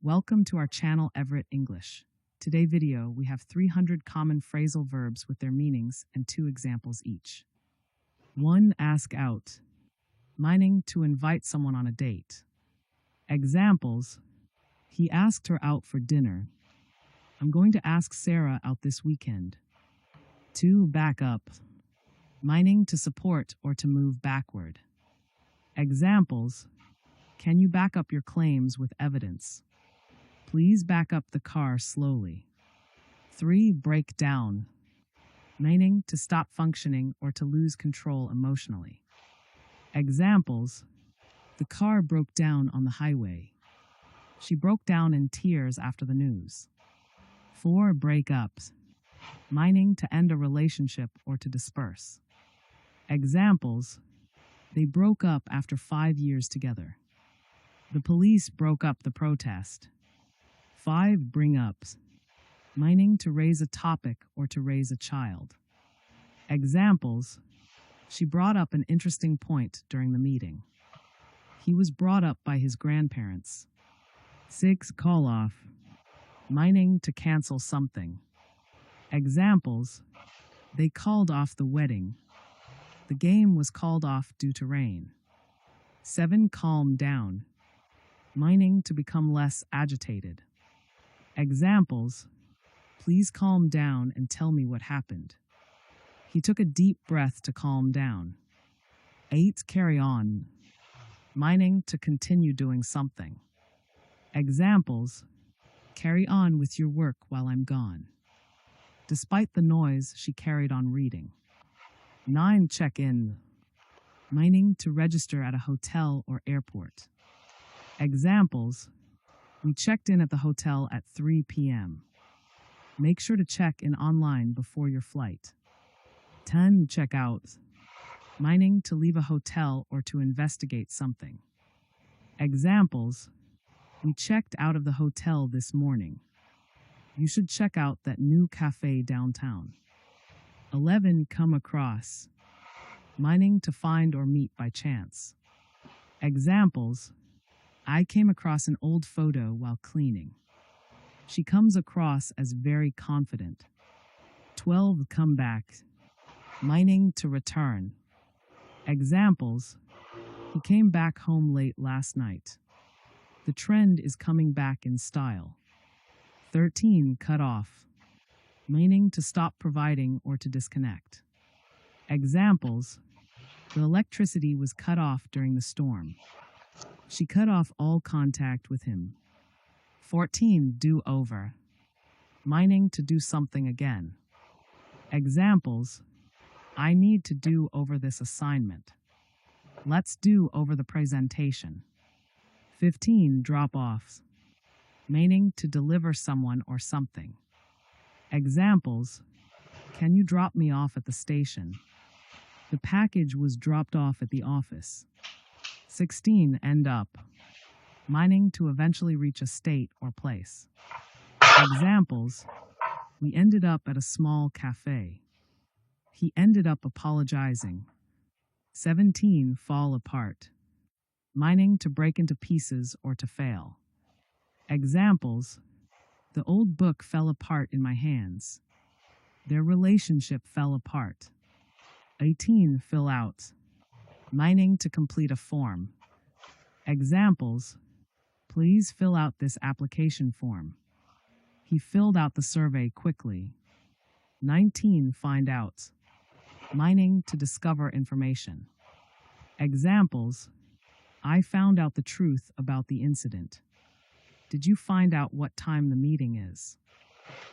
Welcome to our channel Everett English. Today video, we have 300 common phrasal verbs with their meanings and 2 examples each. 1. Ask out. Meaning to invite someone on a date. Examples. He asked her out for dinner. I'm going to ask Sarah out this weekend. 2. Back up. Meaning to support or to move backward. Examples. Can you back up your claims with evidence? Please back up the car slowly. 3. Break down. Meaning to stop functioning or to lose control emotionally. Examples. The car broke down on the highway. She broke down in tears after the news. 4. Break up. Meaning to end a relationship or to disperse. Examples. They broke up after 5 years together. The police broke up the protest. 5. Bring up. Meaning to raise a topic or to raise a child. Examples. She brought up an interesting point during the meeting. He was brought up by his grandparents. 6. Call off. Meaning to cancel something. Examples. They called off the wedding. The game was called off due to rain. 7. Calm down. Meaning to become less agitated. Examples. Please calm down and tell me what happened. He took a deep breath to calm down. 8. Carry on. Meaning to continue doing something. Examples. Carry on with your work while I'm gone. Despite the noise, she carried on reading. 9. Check in. Meaning to register at a hotel or airport. Examples. We checked in at the hotel at 3 p.m. Make sure to check in online before your flight. 10. Check out. Meaning to leave a hotel or to investigate something. Examples. We checked out of the hotel this morning. You should check out that new cafe downtown. 11. Come across. Meaning to find or meet by chance. Examples. I came across an old photo while cleaning. She comes across as very confident. 12. Come back. Meaning to return. Examples. He came back home late last night. The trend is coming back in style. 13. Cut off. Meaning to stop providing or to disconnect. Examples. The electricity was cut off during the storm. She cut off all contact with him. 14. Do over. Meaning to do something again. Examples. I need to do over this assignment. Let's do over the presentation. 15. Drop off. Meaning to deliver someone or something. Examples. Can you drop me off at the station? The package was dropped off at the office. 16. End up. Meaning to eventually reach a state or place. Examples. We ended up at a small cafe. He ended up apologizing. 17. Fall apart. Meaning to break into pieces or to fail. Examples. The old book fell apart in my hands. Their relationship fell apart. 18. Fill out. Meaning to complete a form. Examples. Please fill out this application form. He filled out the survey quickly. 19. Find out. Meaning to discover information. Examples. I found out the truth about the incident. Did you find out what time the meeting is?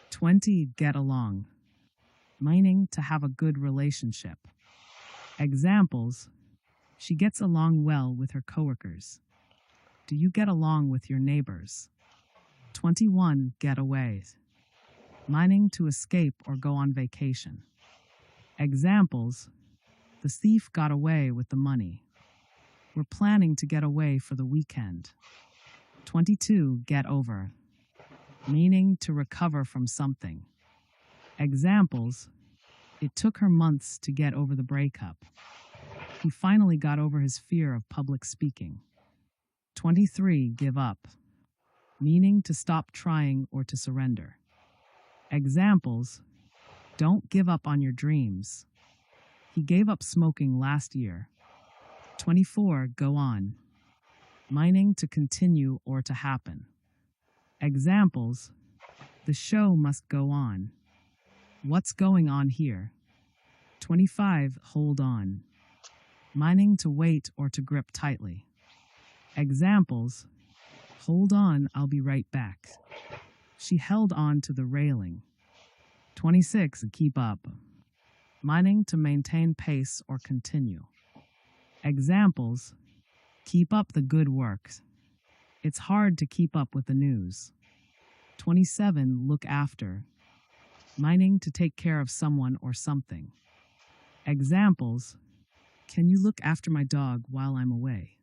20. Get along. Meaning to have a good relationship. Examples. She gets along well with her coworkers. Do you get along with your neighbors? 21. Get away. Meaning to escape or go on vacation. Examples. The thief got away with the money. We're planning to get away for the weekend. 22. Get over. Meaning to recover from something. Examples. It took her months to get over the breakup. He finally got over his fear of public speaking. 23. Give up. meaning to stop trying or to surrender. Examples: don't give up on your dreams. He gave up smoking last year. 24. Go on, meaning to continue or to happen. Examples: the show must go on. What's going on here? 25. Hold on, meaning to wait or to grip tightly. Examples: hold on, I'll be right back. She held on to the railing. 26. Keep up, meaning to maintain pace or continue. Examples: keep up the good work. It's hard to keep up with the news. 27. Look after, meaning to take care of someone or something. Examples: can you look after my dog while I'm away?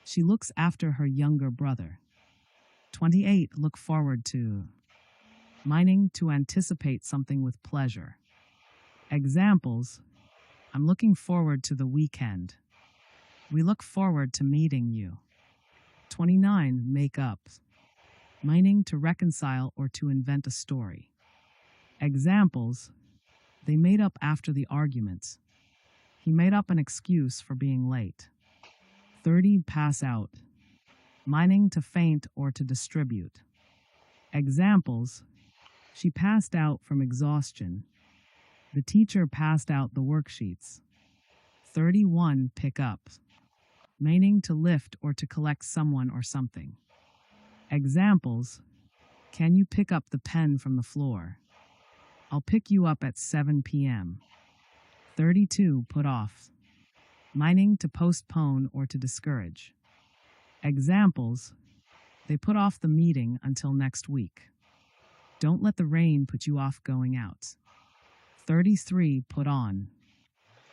She looks after her younger brother. 28. Look forward to, meaning to anticipate something with pleasure. Examples: I'm looking forward to the weekend. We look forward to meeting you. 29. Make up, meaning to reconcile or to invent a story. Examples: they made up after the argument. He made up an excuse for being late. 30. Pass out, meaning to faint or to distribute. Examples: she passed out from exhaustion. The teacher passed out the worksheets. 31. Pick up, meaning to lift or to collect someone or something. Examples: can you pick up the pen from the floor? I'll pick you up at 7 p.m. 32. Put off, meaning to postpone or to discourage. Examples: they put off the meeting until next week. Don't let the rain put you off going out. 33. Put on,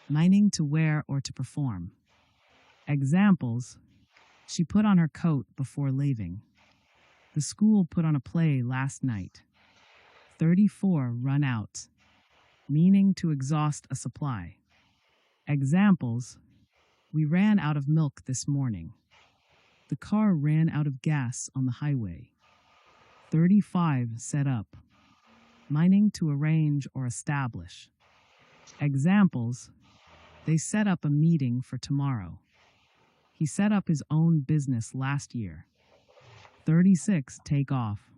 meaning to wear or to perform. Examples: she put on her coat before leaving. The school put on a play last night. 34. Run out, meaning to exhaust a supply. Examples: we ran out of milk this morning. The car ran out of gas on the highway. 35. Set up, meaning to arrange or establish. Examples: they set up a meeting for tomorrow. He set up his own business last year. 36. Take off,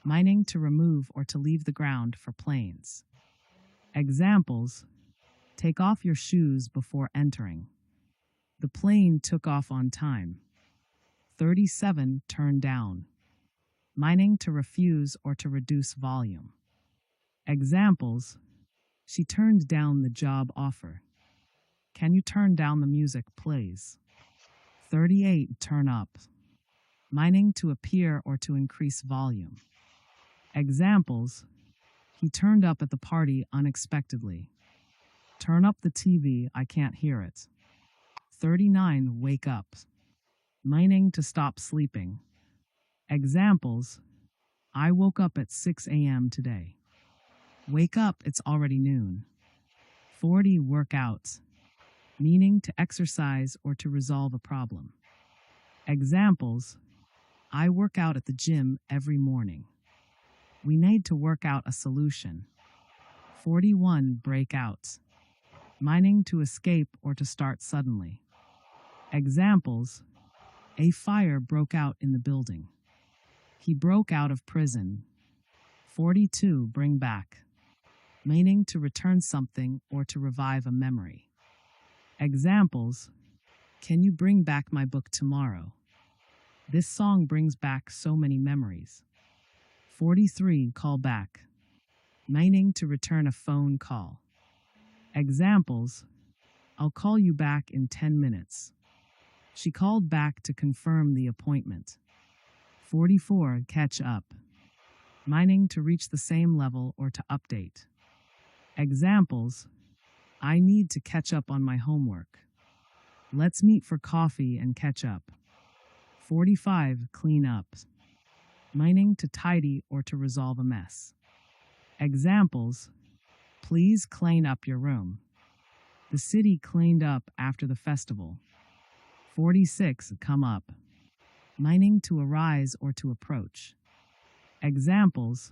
meaning to remove or to leave the ground for planes. Examples: take off your shoes before entering. The plane took off on time. 37. Turn down, meaning to refuse or to reduce volume. Examples: she turned down the job offer. Can you turn down the music, please? 38. Turn up, meaning to appear or to increase volume. Examples: he turned up at the party unexpectedly. Turn up the TV, I can't hear it. 39. Wake up, meaning to stop sleeping. Examples: I woke up at 6 a.m. today. Wake up, it's already noon. 40. Work out, meaning to exercise or to resolve a problem. Examples: I work out at the gym every morning. We need to work out a solution. 41. Break out, meaning to escape or to start suddenly. Examples: a fire broke out in the building. He broke out of prison. 42. Bring back, meaning to return something or to revive a memory. Examples: can you bring back my book tomorrow? This song brings back so many memories. 43. Call back, meaning to return a phone call. Examples: I'll call you back in 10 minutes. She called back to confirm the appointment. 44. Catch up, meaning to reach the same level or to update. Examples: I need to catch up on my homework. Let's meet for coffee and catch up. 45. Clean up, meaning to tidy or to resolve a mess. Examples: please clean up your room. The city cleaned up after the festival. 46. Come up, Meaning to arise or to approach. Examples: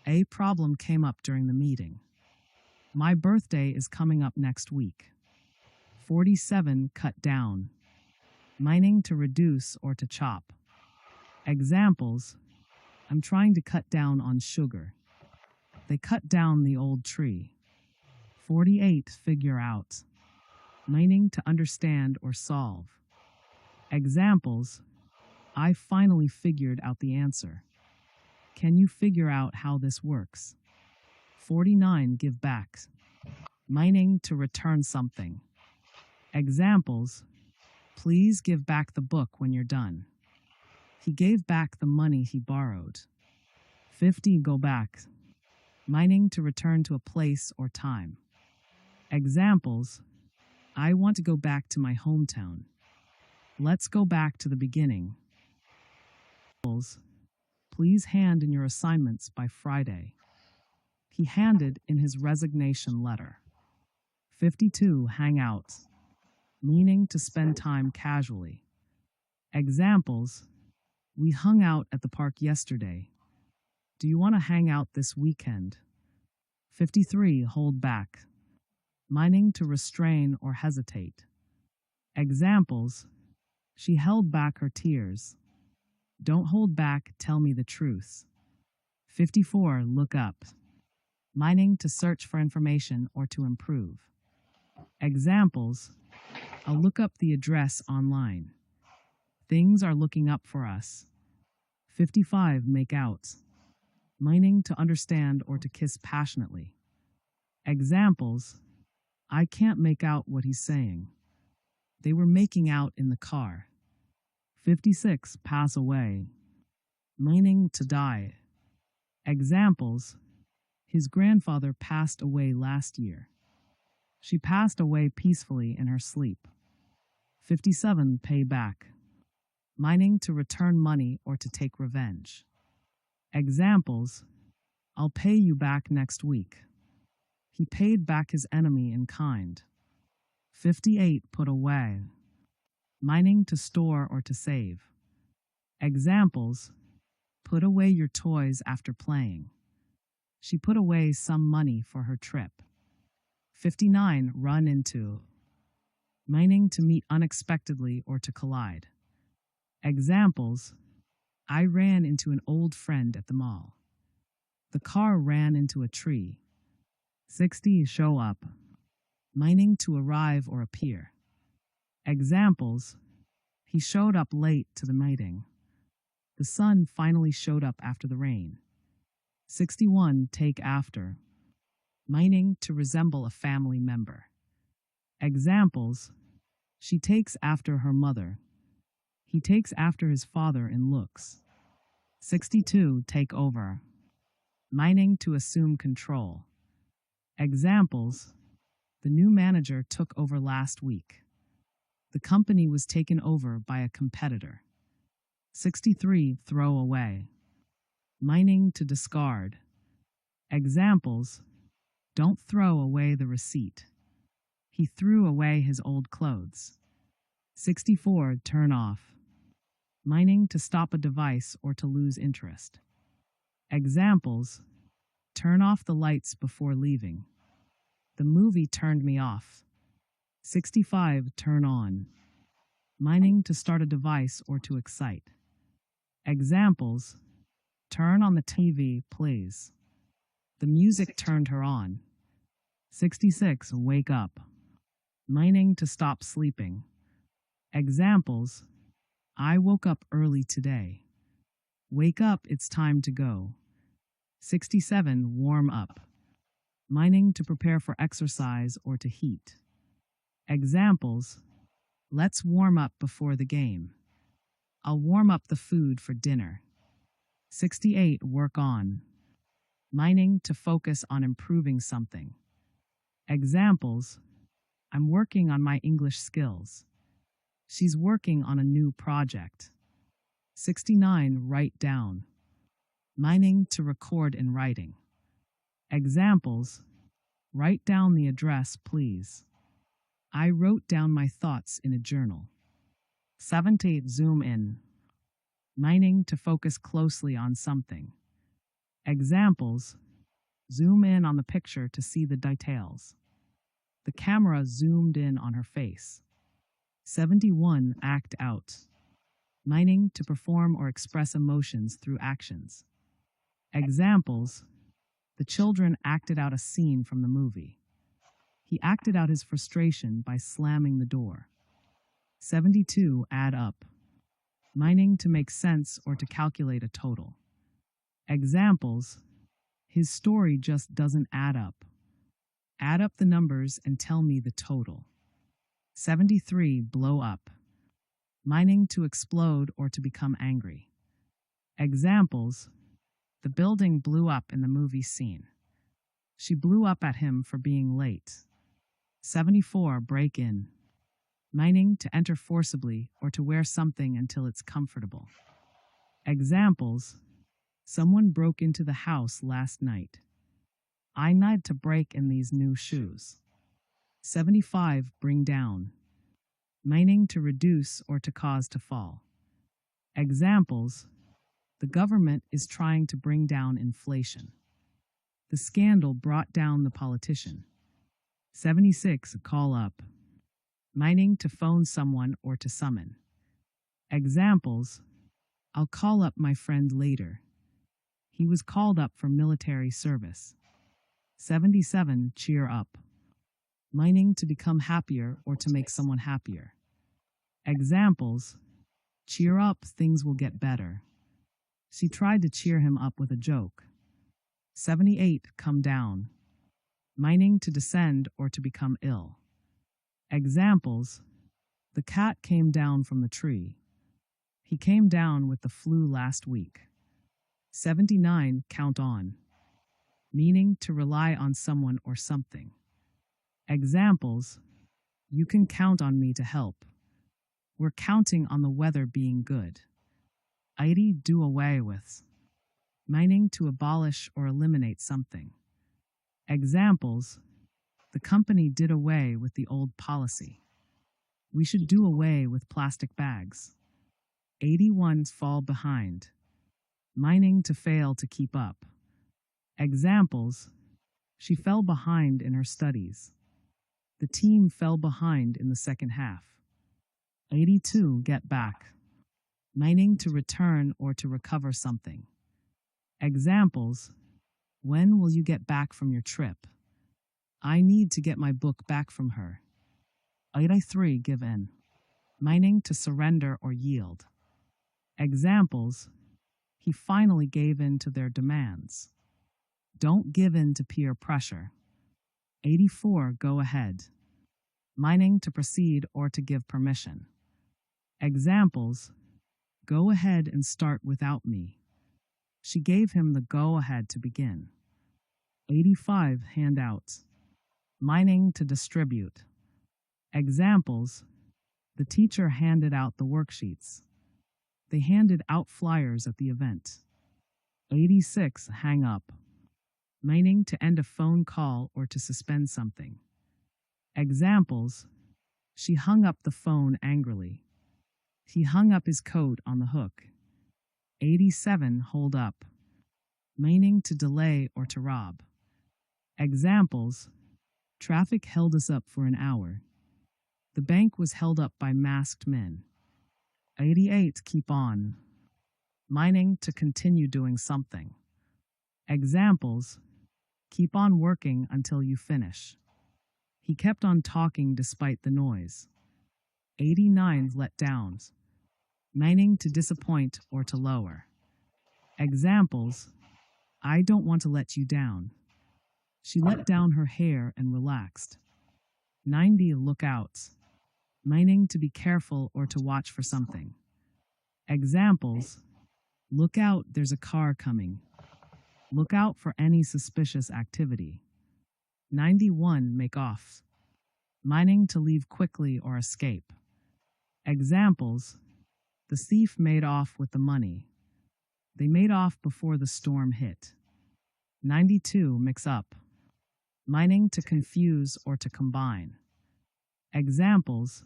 a problem came up during the meeting. My birthday is coming up next week. 47 cut down. Meaning to reduce or to chop. Examples: I'm trying to cut down on sugar. They cut down the old tree. 48 figure out. Meaning to understand or solve. Examples: I finally figured out the answer. Can you figure out how this works? 49 give back. Meaning to return something. Examples: please give back the book when you're done. He gave back the money he borrowed. 50 go back. Meaning to return to a place or time. Examples: I want to go back to my hometown. Let's go back to the beginning. Please hand in your assignments by Friday. He handed in his resignation letter. 52 hang out. Meaning to spend time casually. Examples: we hung out at the park yesterday. Do you want to hang out this weekend? 53 hold back. Meaning to restrain or hesitate. Examples: she held back her tears. Don't hold back, tell me the truth. 54 look up. Meaning to search for information or to improve. Examples: I'll look up the address online. Things are looking up for us. 55 make out. Meaning to understand or to kiss passionately. Examples: I can't make out what he's saying. They were making out in the car. 56 pass away. Meaning to die. Examples: his grandfather passed away last year. She passed away peacefully in her sleep. 57 pay back. Meaning to return money or to take revenge. Examples: I'll pay you back next week. He paid back his enemy in kind. 58 put away. Meaning to store or to save. Examples: put away your toys after playing. She put away some money for her trip. 59 run into. Meaning to meet unexpectedly or to collide. Examples: I ran into an old friend at the mall. The car ran into a tree. 60 show up. Meaning to arrive or appear. Examples: he showed up late to the meeting. The sun finally showed up after the rain. 61 take after. Meaning to resemble a family member. Examples: she takes after her mother. He takes after his father in looks. 62 take over. Meaning to assume control. Examples: the new manager took over last week. The company was taken over by a competitor. 63 throw away. Meaning to discard. Examples: don't throw away the receipt. He threw away his old clothes. 64 turn off. Meaning to stop a device or to lose interest. Examples: turn off the lights before leaving. The movie turned me off. 65 turn on. Meaning to start a device or to excite. Examples: turn on the TV, please. The music turned her on. 66 wake up. Meaning to stop sleeping. Examples: I woke up early today. Wake up, it's time to go. 67 warm up. Meaning to prepare for exercise or to heat. Examples: let's warm up before the game. I'll warm up the food for dinner. 68 work on. Meaning to focus on improving something. Examples: I'm working on my English skills. She's working on a new project. 69 write down. Meaning to record in writing. Examples: write down the address, please. I wrote down my thoughts in a journal. 70 zoom in. Mining to focus closely on something. Examples: zoom in on the picture to see the details. The camera zoomed in on her face. 71. Act out. Mining to perform or express emotions through actions. Examples: the children acted out a scene from the movie. He acted out his frustration by slamming the door. 72. Add up. Mining to make sense or to calculate a total. Examples: his story just doesn't add up. Add up the numbers and tell me the total. 73. Blow up. Mining to explode or to become angry. Examples: the building blew up in the movie scene. She blew up at him for being late. 74. Break in. Mining to enter forcibly or to wear something until it's comfortable. Examples: someone broke into the house last night. I need to break in these new shoes. 75. Bring down. Mining to reduce or to cause to fall. Examples: the government is trying to bring down inflation. The scandal brought down the politician. 76. Call up. Mining to phone someone or to summon. Examples: I'll call up my friend later. He was called up for military service. 77. Cheer up. Mining to become happier or to make someone happier. Examples: cheer up, things will get better. She tried to cheer him up with a joke. 78. Come down. Mining to descend or to become ill. Examples: the cat came down from the tree. He came down with the flu last week. 79. Count on. Meaning to rely on someone or something. Examples: you can count on me to help. We're counting on the weather being good. 80. Do away with. Mining to abolish or eliminate something. Examples: the company did away with the old policy. We should do away with plastic bags. 81. Fall behind. Mining to fail to keep up. Examples: she fell behind in her studies. The team fell behind in the second half. 82. Get back. Mining to return or to recover something. Examples: when will you get back from your trip? I need to get my book back from her. 83. Give in. Mining to surrender or yield. Examples: he finally gave in to their demands. Don't give in to peer pressure. 84. Go ahead. Mining to proceed or to give permission. Examples: go ahead and start without me. She gave him the go-ahead to begin. 85. Handouts. Mining to distribute. Examples: the teacher handed out the worksheets. They handed out flyers at the event. 86. Hang up. Mining to end a phone call or to suspend something. Examples: she hung up the phone angrily. He hung up his coat on the hook. 87. Hold up. Meaning to delay or to rob. Examples: traffic held us up for an hour. The bank was held up by masked men. 88. Keep on. Meaning to continue doing something. Examples: keep on working until you finish. He kept on talking despite the noise. 89. Let downs. Meaning to disappoint or to lower. Examples: I don't want to let you down. She let down her hair and relaxed. 90. Look out. Meaning to be careful or to watch for something. Examples: look out, there's a car coming. Look out for any suspicious activity. 91. Make off. Meaning to leave quickly or escape. Examples: the thief made off with the money. They made off before the storm hit. 92. Mix up. Meaning to confuse or to combine. Examples: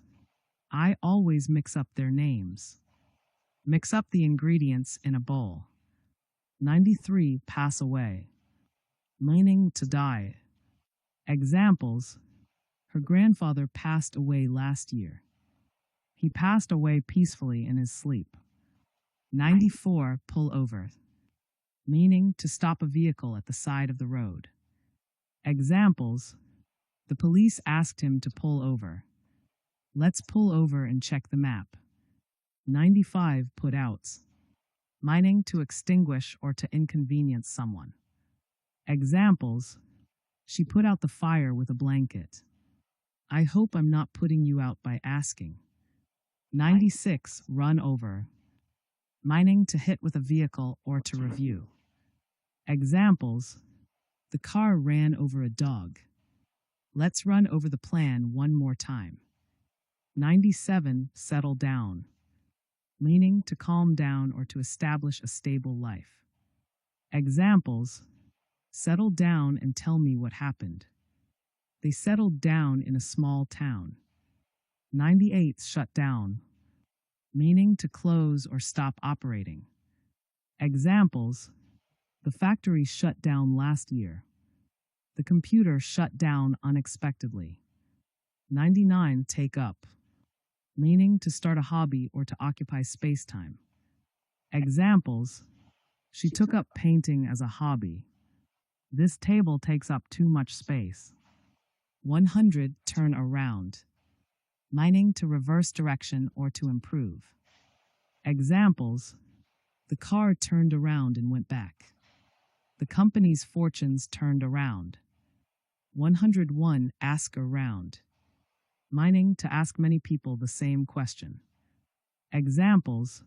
I always mix up their names. Mix up the ingredients in a bowl. 93. Pass away. Meaning to die. Examples: her grandfather passed away last year. He passed away peacefully in his sleep. 94. Pull over. Meaning to stop a vehicle at the side of the road. Examples: the police asked him to pull over. Let's pull over and check the map. 95. Put out. Meaning to extinguish or to inconvenience someone. Examples: she put out the fire with a blanket. I hope I'm not putting you out by asking. 96. Run over. Meaning to hit with a vehicle or to review. Examples: the car ran over a dog. Let's run over the plan one more time. 97. Settle down. Meaning to calm down or to establish a stable life. Examples: settle down and tell me what happened. They settled down in a small town. 98. Shut down. Meaning to close or stop operating. Examples: the factory shut down last year. The computer shut down unexpectedly. 99. Take up. Meaning to start a hobby or to occupy space-time. Examples: she took up painting as a hobby. This table takes up too much space. 100. Turn around. Meaning to reverse direction or to improve. Examples: the car turned around and went back. The company's fortunes turned around. 101. Ask around. Meaning to ask many people the same question. Examples: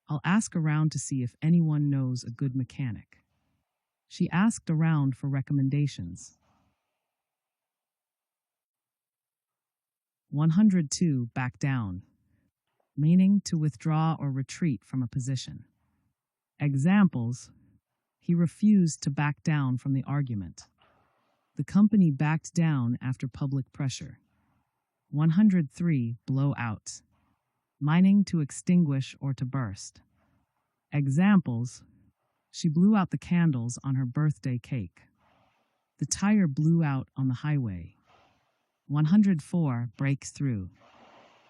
I'll ask around to see if anyone knows a good mechanic. She asked around for recommendations. 102. Back down. Meaning to withdraw or retreat from a position. Examples: he refused to back down from the argument. The company backed down after public pressure. 103. Blow out. Meaning to extinguish or to burst. Examples: she blew out the candles on her birthday cake. The tire blew out on the highway. 104. Break through.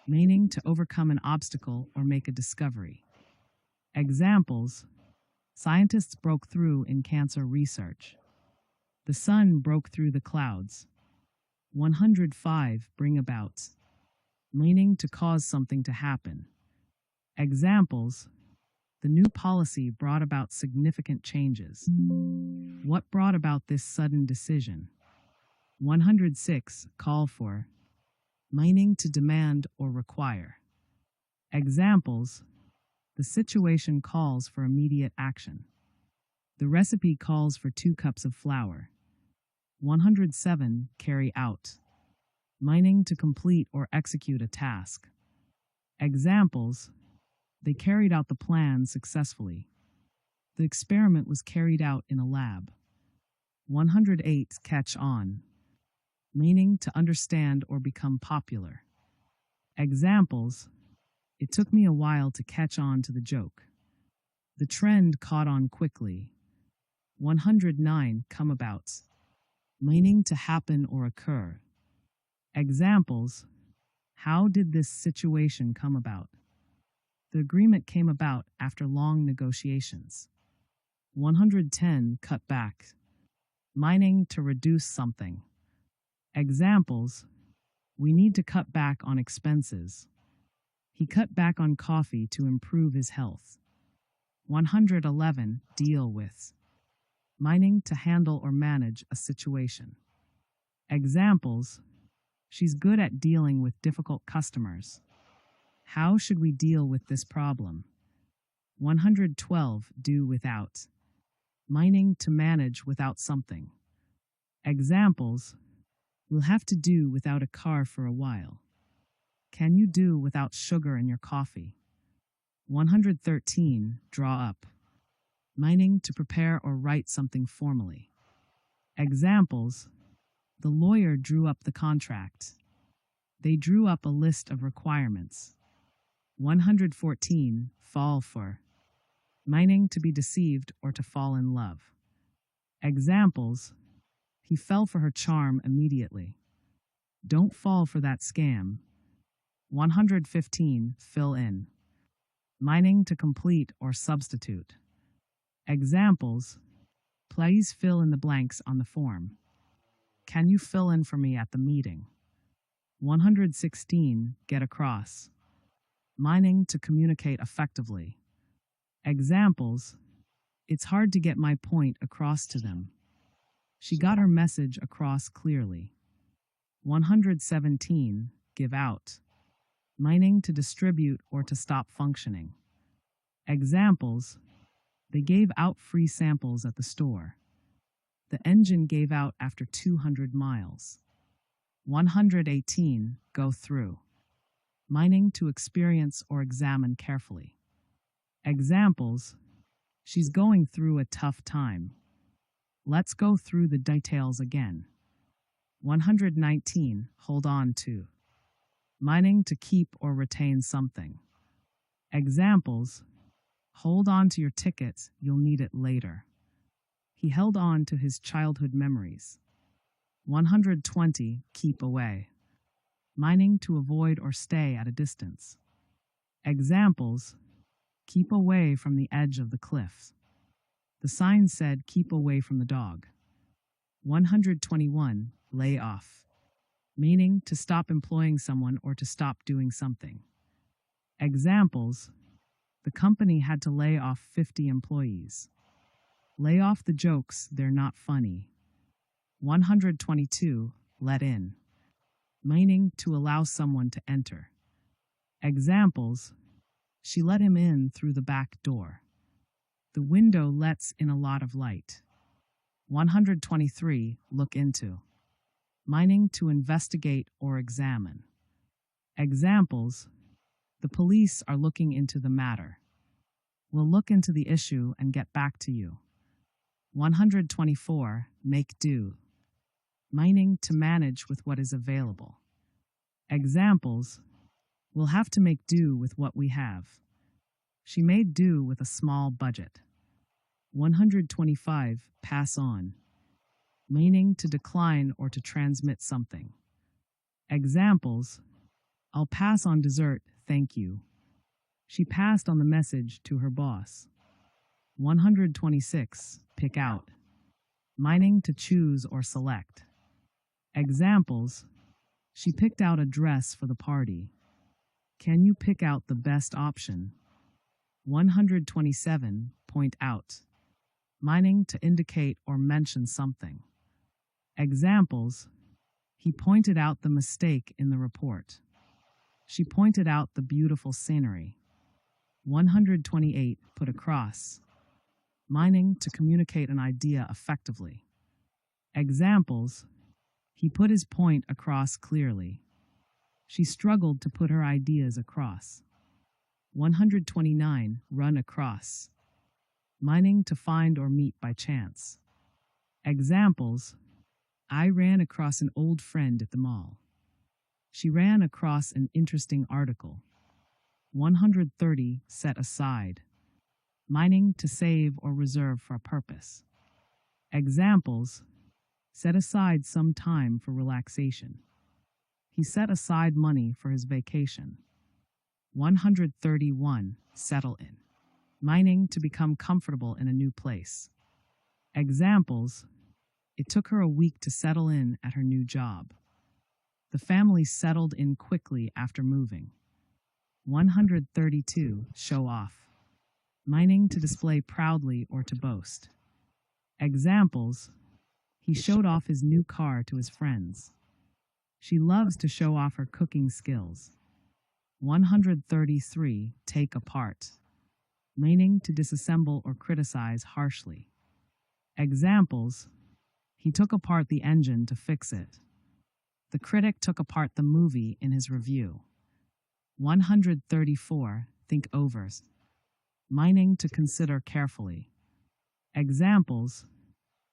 Meaning to overcome an obstacle or make a discovery. Examples: scientists broke through in cancer research. The sun broke through the clouds. 105. Bring about. Meaning to cause something to happen. Examples: the new policy brought about significant changes. What brought about this sudden decision? 106. Call for. Meaning to demand or require. Examples: the situation calls for immediate action. The recipe calls for 2 cups of flour. 107. Carry out. Meaning to complete or execute a task. Examples: they carried out the plan successfully. The experiment was carried out in a lab. 108. Catch on. Meaning to understand or become popular. Examples: it took me a while to catch on to the joke. The trend caught on quickly. 109. Come about. Meaning to happen or occur. Examples: how did this situation come about? The agreement came about after long negotiations. 110. Cut back. Meaning to reduce something. Examples: we need to cut back on expenses. He cut back on coffee to improve his health. 111. Deal with. Meaning to handle or manage a situation. Examples: she's good at dealing with difficult customers. How should we deal with this problem? 112. Do without. Meaning to manage without something. Examples: we'll have to do without a car for a while. Can you do without sugar in your coffee? 113. Draw up. Meaning to prepare or write something formally. Examples: the lawyer drew up the contract. They drew up a list of requirements. 114. Fall for. Meaning to be deceived or to fall in love. Examples: he fell for her charm immediately. Don't fall for that scam. 115. Fill in. Meaning to complete or substitute. Examples: please fill in the blanks on the form. Can you fill in for me at the meeting? 116. Get across. Meaning to communicate effectively. Examples: it's hard to get my point across to them. She got her message across clearly. 117. Give out. Meaning to distribute or to stop functioning. Examples: they gave out free samples at the store. The engine gave out after 200 miles. 118. Go through. Meaning to experience or examine carefully. Examples: she's going through a tough time. Let's go through the details again. 119. Hold on to. Meaning to keep or retain something. Examples: hold on to your tickets, you'll need it later. He held on to his childhood memories. 120. Keep away. Meaning to avoid or stay at a distance. Examples: keep away from the edge of the cliff. The sign said keep away from the dog. 121. Lay off. Meaning to stop employing someone or to stop doing something. Examples: the company had to lay off 50 employees. Lay off the jokes, they're not funny. 122. Let in. Meaning to allow someone to enter. Examples: she let him in through the back door. The window lets in a lot of light. 123. Look into. Meaning to investigate or examine. Examples: the police are looking into the matter. We'll look into the issue and get back to you. 124. Make do. Meaning to manage with what is available. Examples: we'll have to make do with what we have. She made do with a small budget. 125. Pass on. Meaning to decline or to transmit something. Examples: I'll pass on dessert, thank you. She passed on the message to her boss. 126. Pick out. Meaning to choose or select. Examples: she picked out a dress for the party. Can you pick out the best option? 127. Point out. Meaning to indicate or mention something. Examples: he pointed out the mistake in the report. She pointed out the beautiful scenery. 128. Put across. Meaning to communicate an idea effectively. Examples: he put his point across clearly. She struggled to put her ideas across. 129. Run across. Meaning to find or meet by chance. Examples: I ran across an old friend at the mall. She ran across an interesting article. 130. Set aside. Meaning to save or reserve for a purpose. Examples: set aside some time for relaxation. He set aside money for his vacation. 131. Settle in. Meaning to become comfortable in a new place. Examples: it took her a week to settle in at her new job. The family settled in quickly after moving. 132. Show off. Meaning to display proudly or to boast. Examples: he showed off his new car to his friends. She loves to show off her cooking skills. 133. Take apart. Meaning to disassemble or criticize harshly. Examples: he took apart the engine to fix it. The critic took apart the movie in his review. 134. Think over. Meaning to consider carefully. Examples: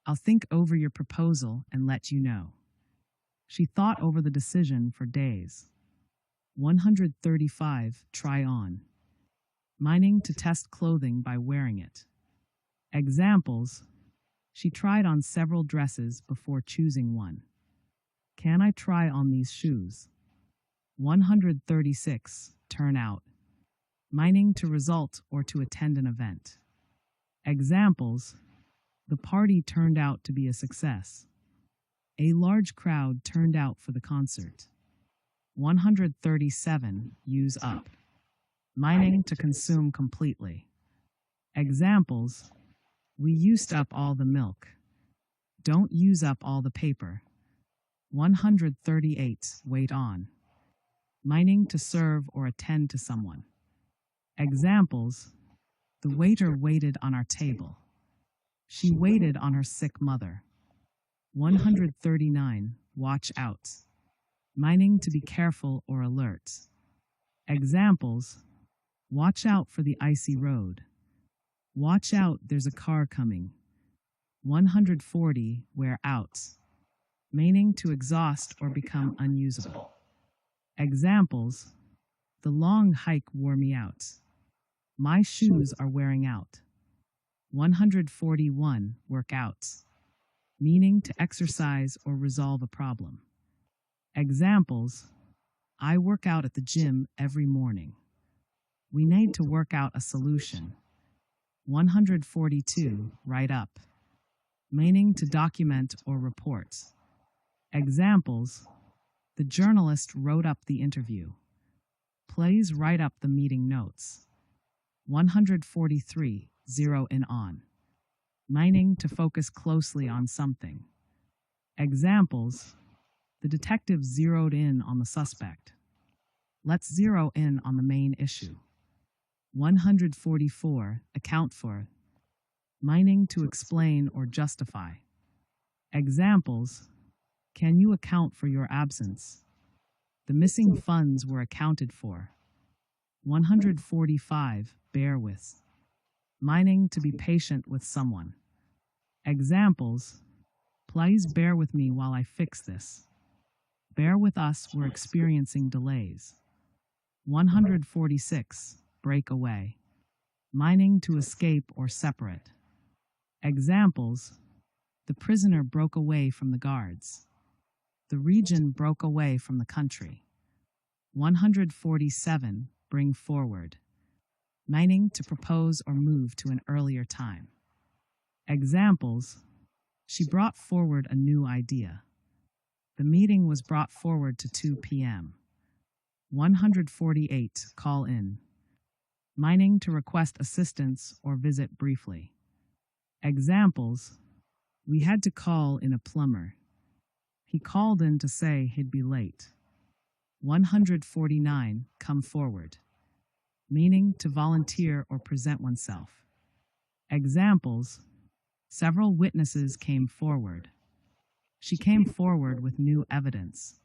I'll think over your proposal and let you know. She thought over the decision for days. 135. Try on. Meaning to test clothing by wearing it. Examples: she tried on several dresses before choosing one. Can I try on these shoes? 136. Turn out. Meaning to result or to attend an event. Examples: the party turned out to be a success. A large crowd turned out for the concert. 137. Use up. Meaning to consume completely. Examples: we used up all the milk. Don't use up all the paper. 138. Wait on. Meaning to serve or attend to someone. Examples: the waiter waited on our table. She waited on her sick mother. 139. Watch out. Meaning to be careful or alert. Examples: watch out for the icy road. Watch out, there's a car coming. 140. Wear out. Meaning to exhaust or become unusable. Examples: the long hike wore me out. My shoes are wearing out. 141. Work out. Meaning to exercise or resolve a problem. Examples: I work out at the gym every morning. We need to work out a solution. 142. Write up. Meaning to document or report. Examples: the journalist wrote up the interview. Please write up the meeting notes. 143. Zero in on. Meaning to focus closely on something. Examples: the detective zeroed in on the suspect. Let's zero in on the main issue. 144. Account for. Meaning to explain or justify. Examples: can you account for your absence? The missing funds were accounted for. 145. Bear with. Meaning to be patient with someone. Examples: please bear with me while I fix this. Bear with us, we're experiencing delays. 146. Break away. Meaning to escape or separate. Examples: the prisoner broke away from the guards. The region broke away from the country. 147. Bring forward. Meaning to propose or move to an earlier time. Examples: she brought forward a new idea. The meeting was brought forward to 2 p.m. 148. Call in. Meaning to request assistance or visit briefly. Examples: we had to call in a plumber. He called in to say he'd be late. 149. Come forward. Meaning to volunteer or present oneself. Examples: several witnesses came forward. She came forward with new evidence.